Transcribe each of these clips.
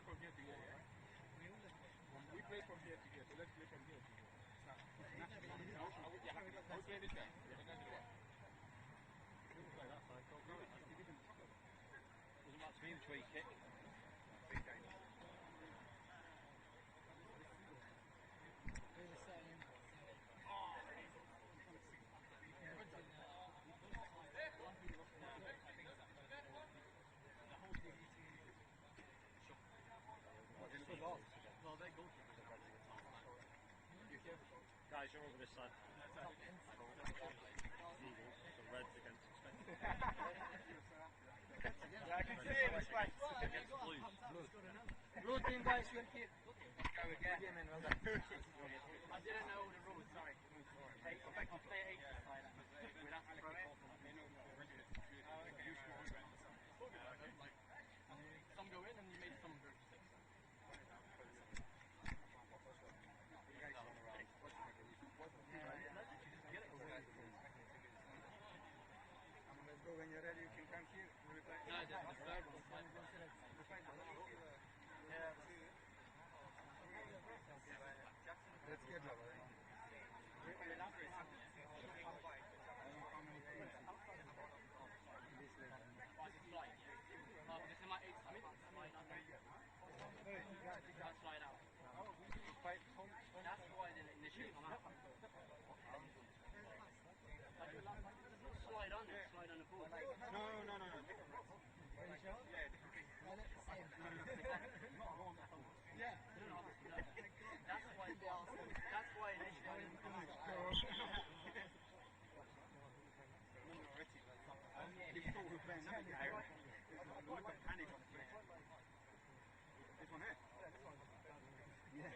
from here to here, yeah? We play from here to here, so let's play from here to here. I would play this guy. The guy to the right. Doesn't matter to me which way you kick. Well, their goalkeepers are ready. Guys, you're over this side. Eagles, so Reds against expected. Yeah, I can see it, it's fine. Against Blues. Blue team, guys, you're here. Go again. Well done. I didn't know all the rules, sorry. Hey, in fact, you play 8 side. We'd have to throw it. Some go in and you made some go. Let's go when you're ready, you can come here. No, the third one. Yeah. Let's get it. This is my 8 side. Can't slide out. That's why I didn't initially come out. Slide on it, slide on the ball. No. Yeah. That's why initially I didn't come out. Panic on the plane. This one here? Yeah.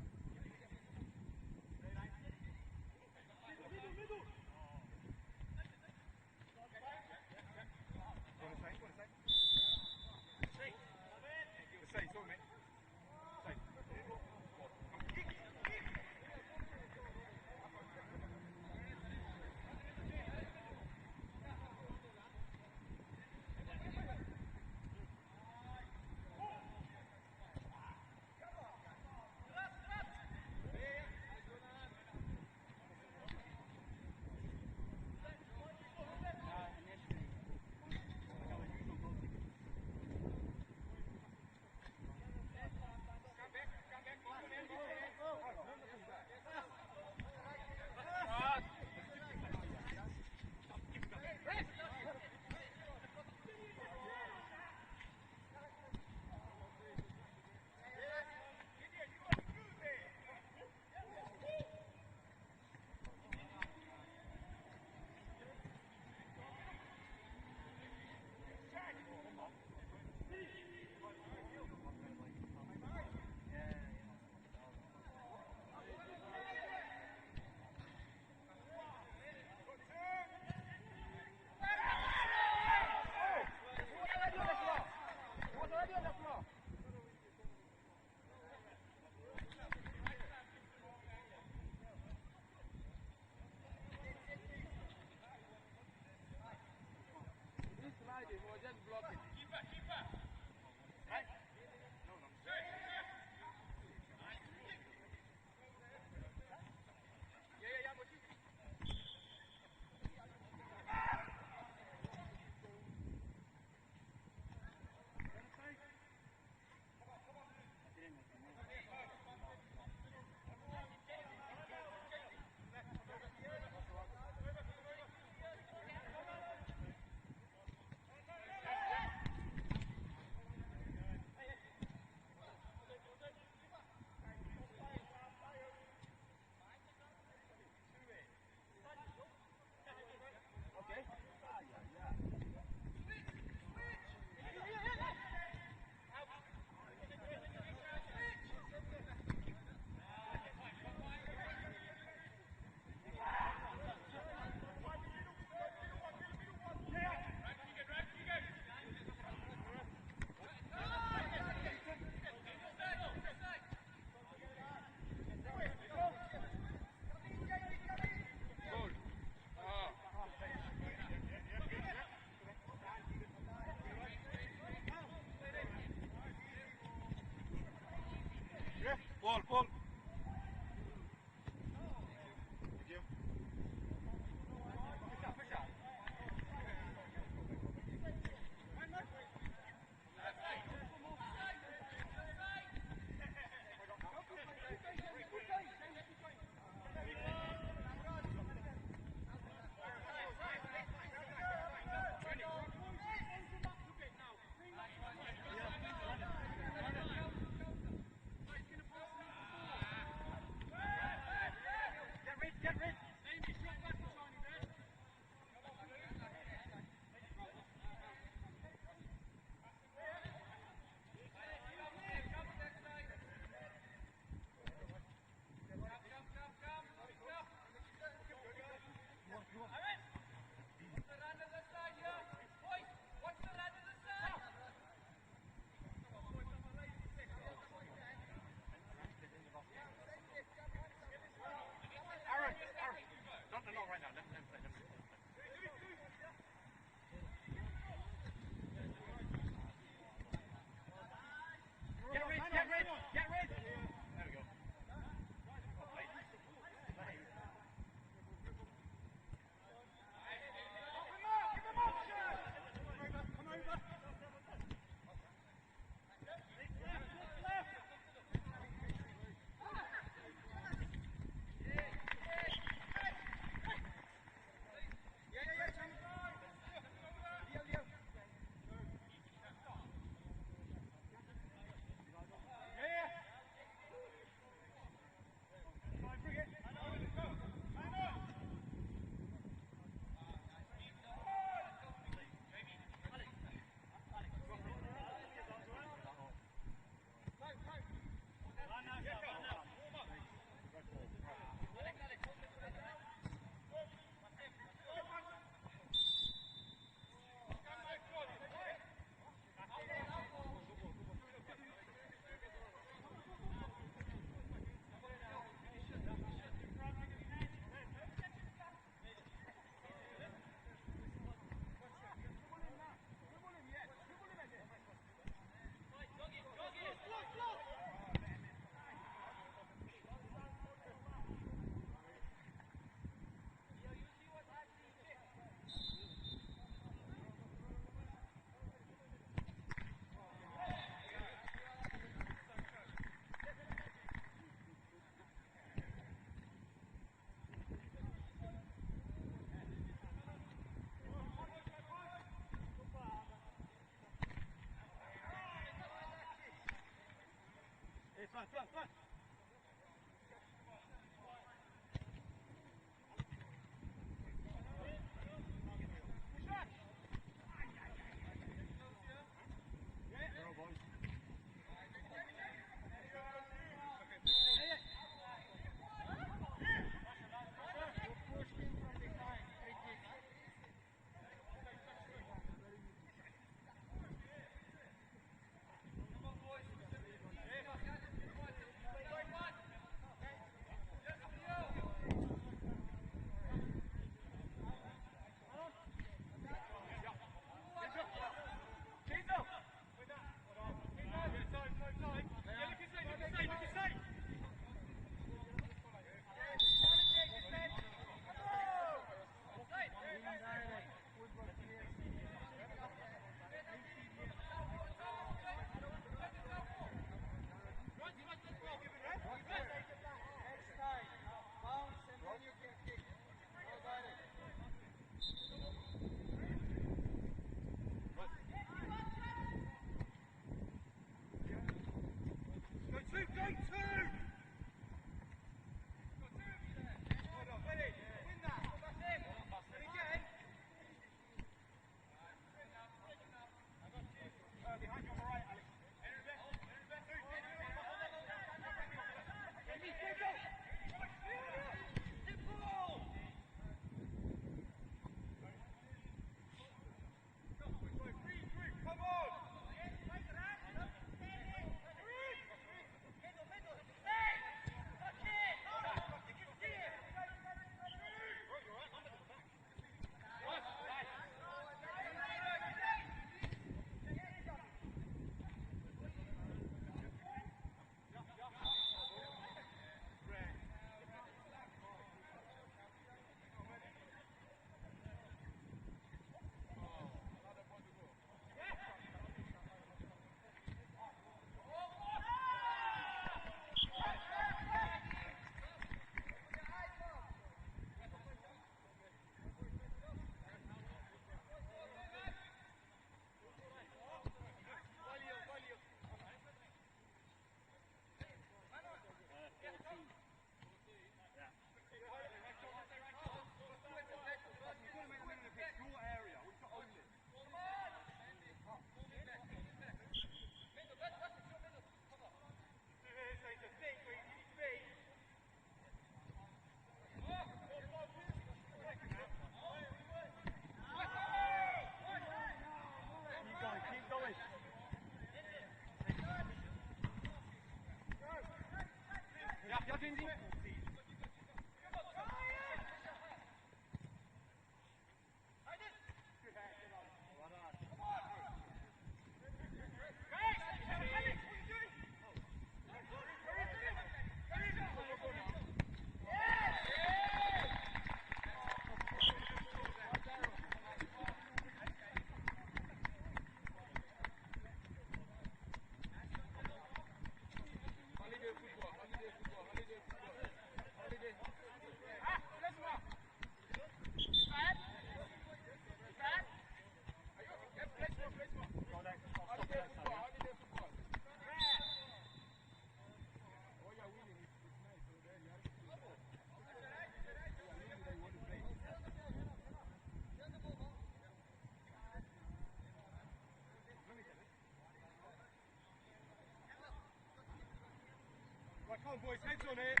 Come on, boys, heads on it.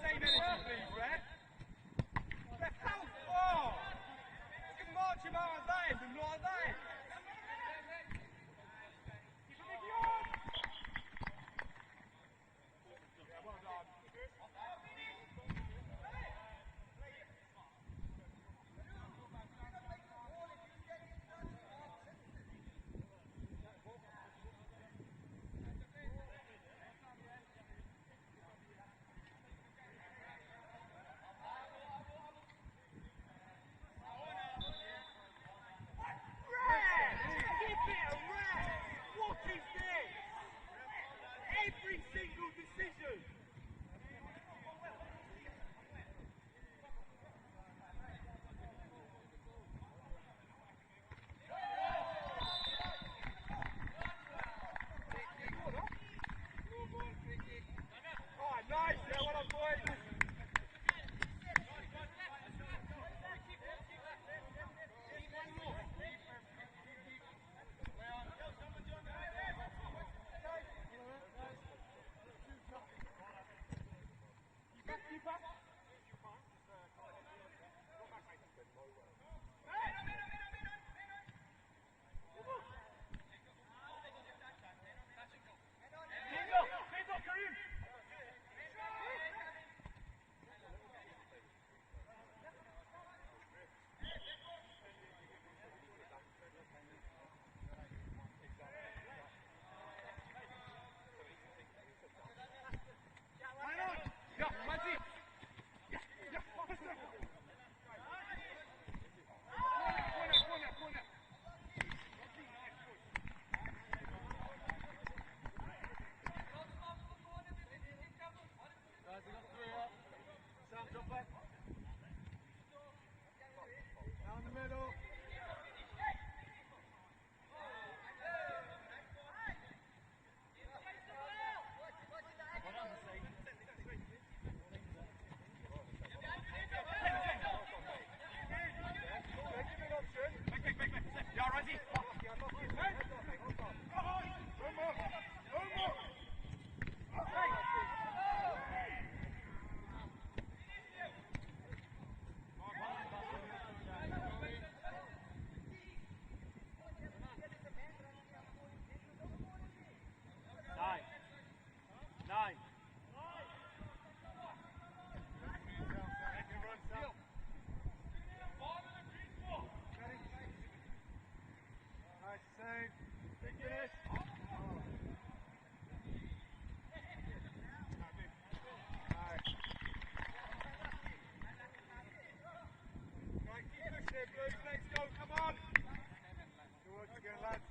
Same energy, please, Red. Oh! You can march him out at that end and not at that end. Yeah, well done. Down the middle. Nine. Nice save. Big finish. Right, keep pushing it, Blues. Let's go. Come on. Good work again, lads.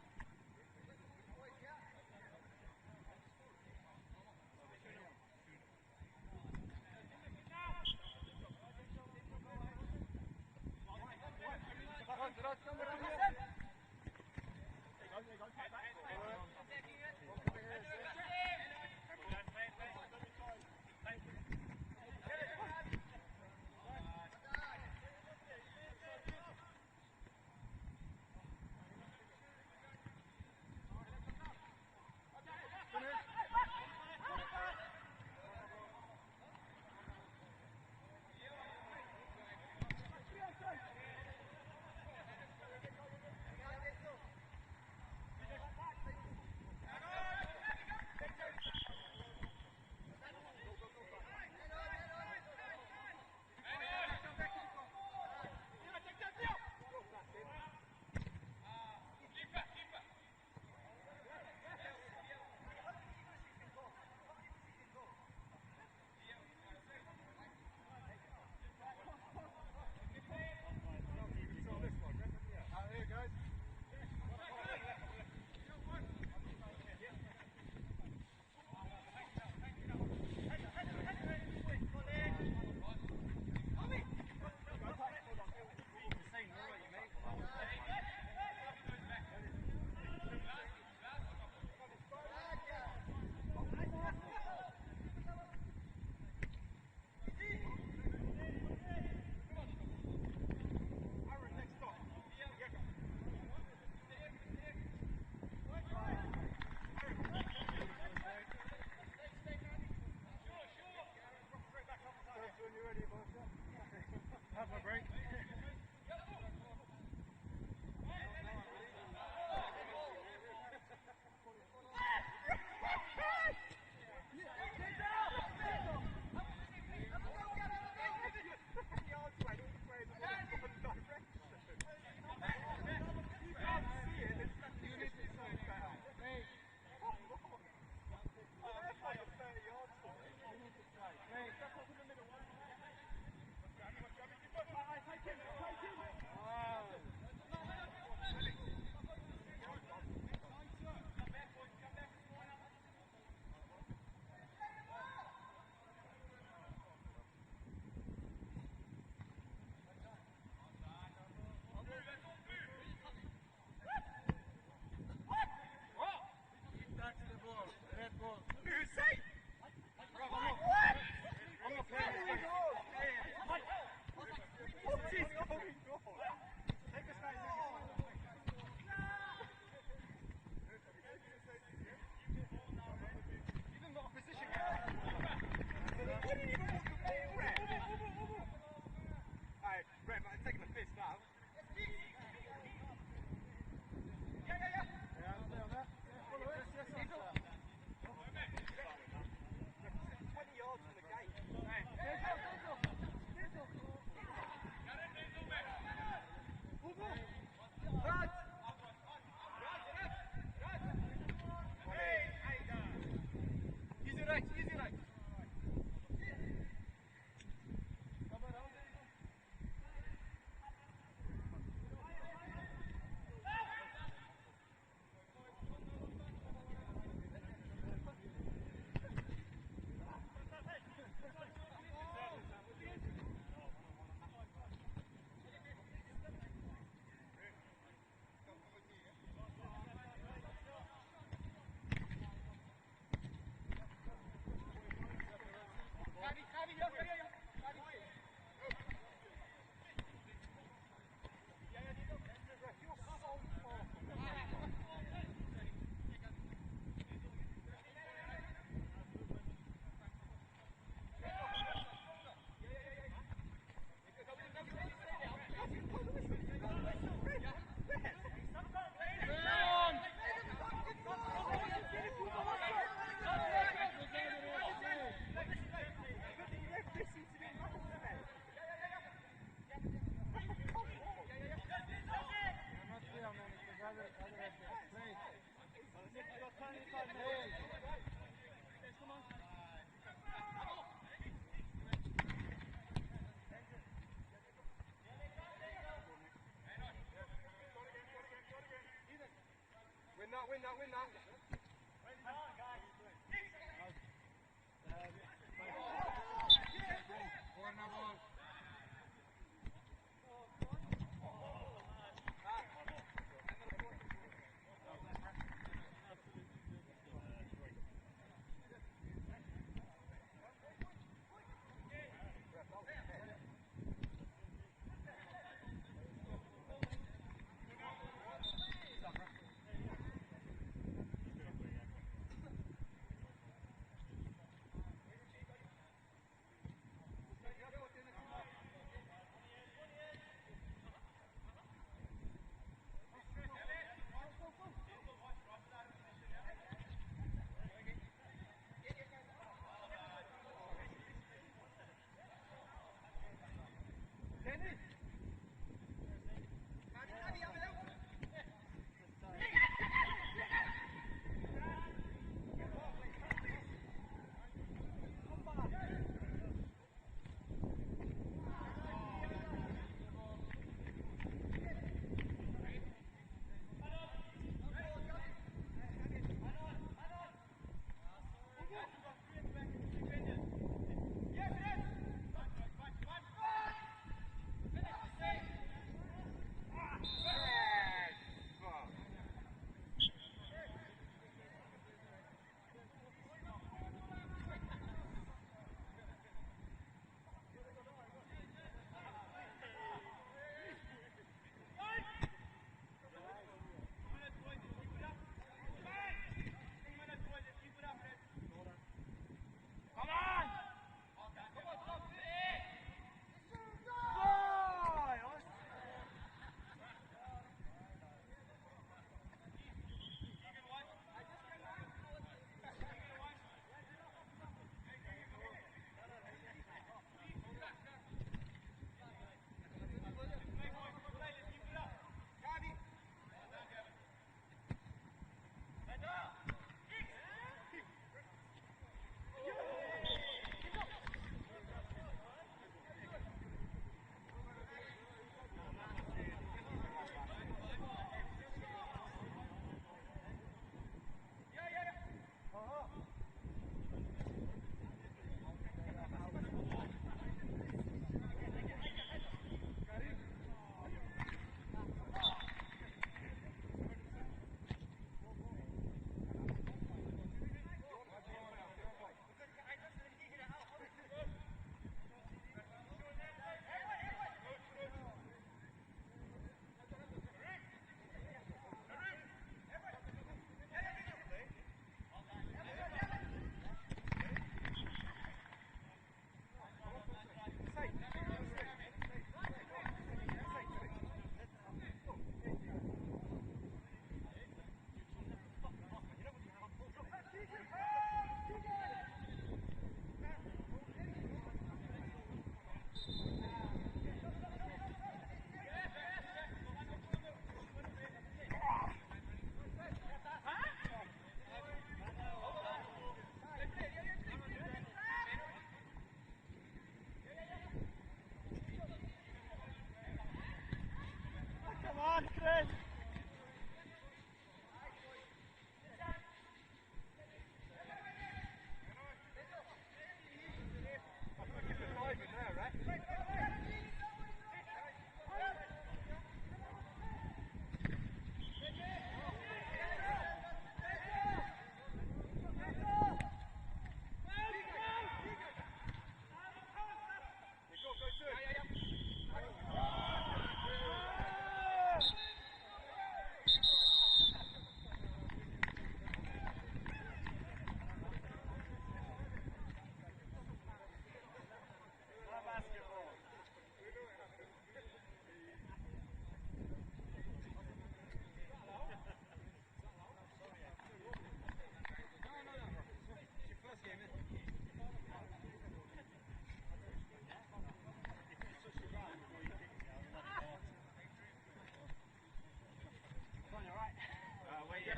Have a break. This seems to be a massive event.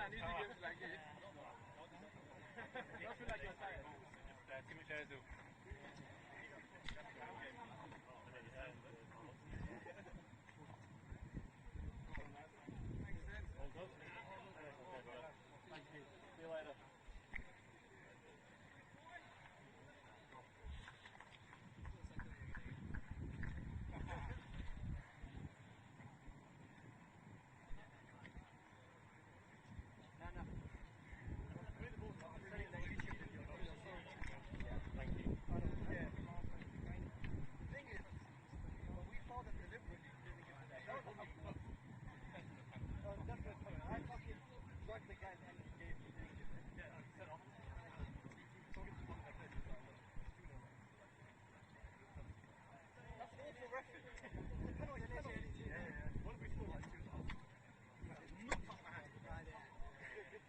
I need to get like this. Don't feel like you're tired. Too much hair, though. All good? Thank you. See you later. Thank you. The thing is, when we saw them deliberately, didn't give it that. I fucking drugged the guy and he gave me. Yeah, I set off. That's awful referee. What if we scored like 2 times? Not touch my hand.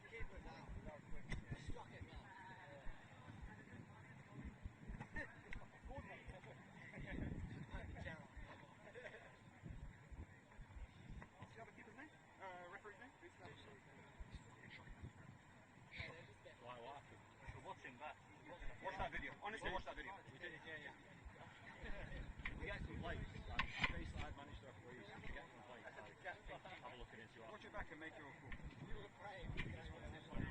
Keep it down. Struck it down. Referee's name? Why, what happened? We're watching that. Watch that video. Honestly, watch that video. We did it, yeah. We get complaints. Basically, I've managed to referee, so if we get complaints, I'll have a look at it and see what Watch it back and make your call. On this one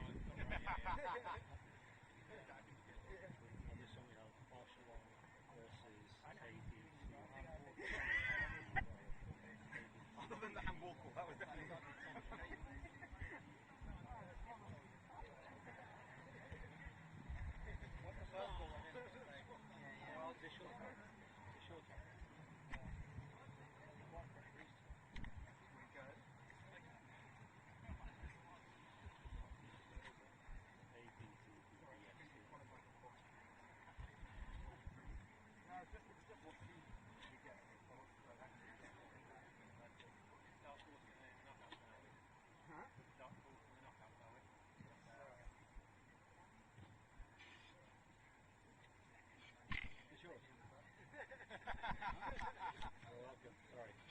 we have Arsenal versus KD. Other than the handball call, that was definitely not. What's the first goal? Well, it's a short time. It's a short time. It's yours. Oh, okay. Sorry.